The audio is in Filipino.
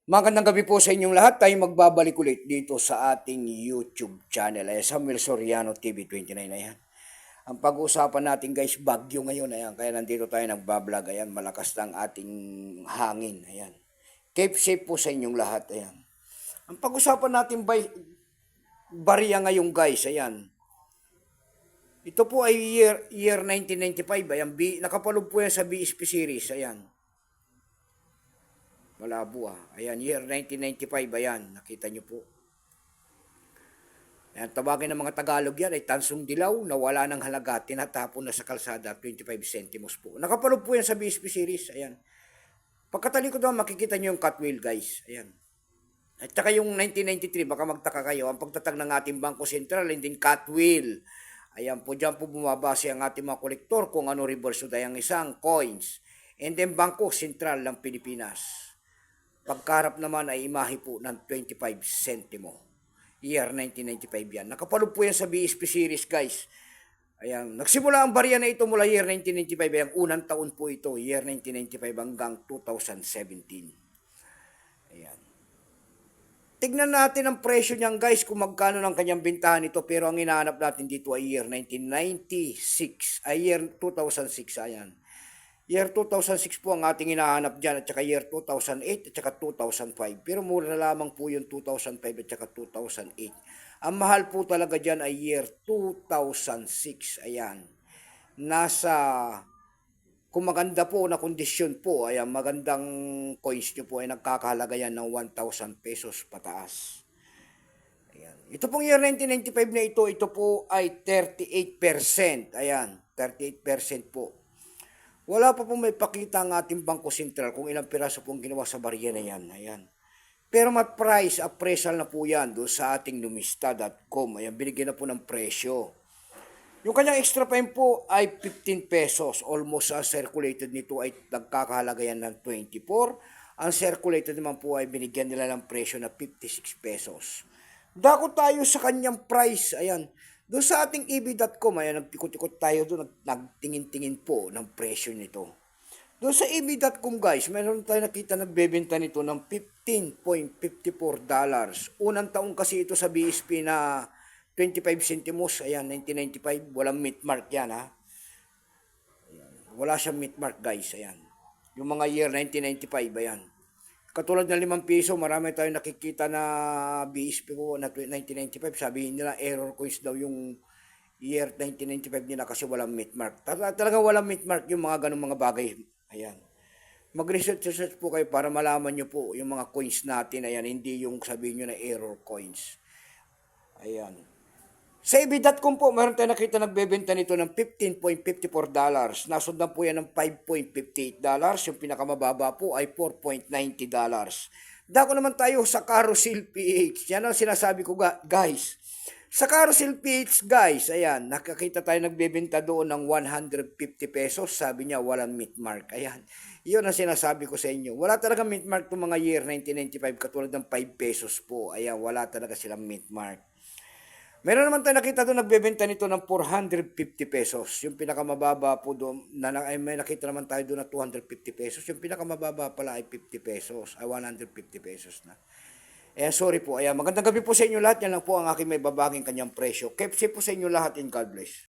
Magandang gabi po sa inyong lahat. Tayo magbabalik ulit dito sa ating YouTube channel. Ayan, Samuel Soriano TV 29. Ayan. Ang pag-uusapan natin guys, bagyo ngayon. Ayan. Kaya nandito tayo nagbablog. Ayan, malakas na ang ating hangin. Ayan. Keep safe po sa inyong lahat. Ayan. Ang pag-usapan natin barya ngayon guys. Ayan. Ito po ay year 1995. Ayan, nakapalog po yan sa BSP series. Ayan. Malabo ah. Ayan, year 1995, ayan, nakita nyo po. Ayan, tawagin ng mga Tagalog yan ay tansong dilaw na wala ng halaga, tinatapon na sa kalsada, 25 centimos po. Nakapalog po yan sa BSP series, ayan. Pagkatalikod naman, makikita nyo yung cut wheel guys, ayan. At saka yung 1993, baka magtaka kayo, ang pagtatag ng ating Bangko Sentral, hindi cut wheel. Ayan po, dyan po bumabase ang ating mga kolektor kung ano reverse na ang isang coins. And then Bangko Sentral ng Pilipinas. Pagkarap naman ay imahe po ng 25 centimo. Year 1995 yan. Nakapalog po yan sa BSP series guys. Ayan. Nagsimula ang barya na ito mula year 1995. Ayan, unang taon po ito. Year 1995 hanggang 2017. Ayan. Tignan natin ang presyo niyan guys kung magkano ng kanyang bintahan ito. Pero ang hinahanap natin dito ay year 1996. Ay year 2006. Ayan. Year 2006 po ang ating hinahanap dyan at saka year 2008 at saka 2005. Pero mura na lamang po yung 2005 at saka 2008. Ang mahal po talaga dyan ay year 2006. Ayan. Nasa, kung maganda po na kondisyon po, ayan, magandang coins nyo po ay nagkakahalaga yan ng 1,000 pesos pataas. Ayan. Ito pong year 1995 na ito po ay 38%. Ayan, 38% po. Wala pa pong may pakita ang ating Bangko Sentral kung ilang piraso pong ginawa sa barya na yan. Ayan. Pero price appraisal na po yan doon sa ating numista.com. Ayan, binigyan na po ng presyo. Yung kanyang extra fine po ay 15 pesos. Almost ang circulated nito ay nagkakahalaga yan ng 24. Ang circulated naman po ay binigyan nila ng presyo na 56 pesos. Dako tayo sa kanyang price. Ayan. Doon sa ating eb.com, ayan, nagtikot-tikot tayo doon, nagtingin-tingin po ng presyo nito. Doon sa eb.com guys, meron tayo nakita nagbebenta nito ng $15.54. Unang taong kasi ito sa BSP na 25 centimos, ayan, 1995, walang meat mark yan ha. Ayan, wala siyang meat mark guys, ayan. Yung mga year 1995, ayan. Katulad ng 5 piso, marami tayong nakikita na BSP po na 1995. Sabihin nila error coins daw yung year 1995 nila kasi walang meat mark. Talaga walang meat mark yung mga ganung mga bagay. Ayan. Mag-research po kayo para malaman nyo po yung mga coins natin. Ayan, hindi yung sabihin nyo na error coins. Ayan. Sa eb.com po, meron tayo nakita nagbebenta nito ng $15.54. Nasundan po yan ng $5.58. Yung pinakamababa po ay $4.90. Dako naman tayo sa Carousel PH. Yan ang sinasabi ko guys. Sa Carousel PH guys, ayan, nakakita tayo nagbebenta doon ng 150 pesos. Sabi niya walang meat mark. Ayan, yun ang sinasabi ko sa inyo. Wala talaga meat mark itong mga year 1995 katulad ng 5 pesos po. Ayan, wala talaga silang meat mark. Meron naman tayo nakita doon nagbebenta nito ng 450 pesos. Yung pinakamababa po doon, may nakita naman tayo doon na 250 pesos. Yung pinakamababa pala ay 50 pesos, ay 150 pesos na. Eh, sorry po. Ayan, magandang gabi po sa inyo lahat. Yan lang po ang aking may babaging kanyang presyo. Keep safe po sa inyo lahat and God bless.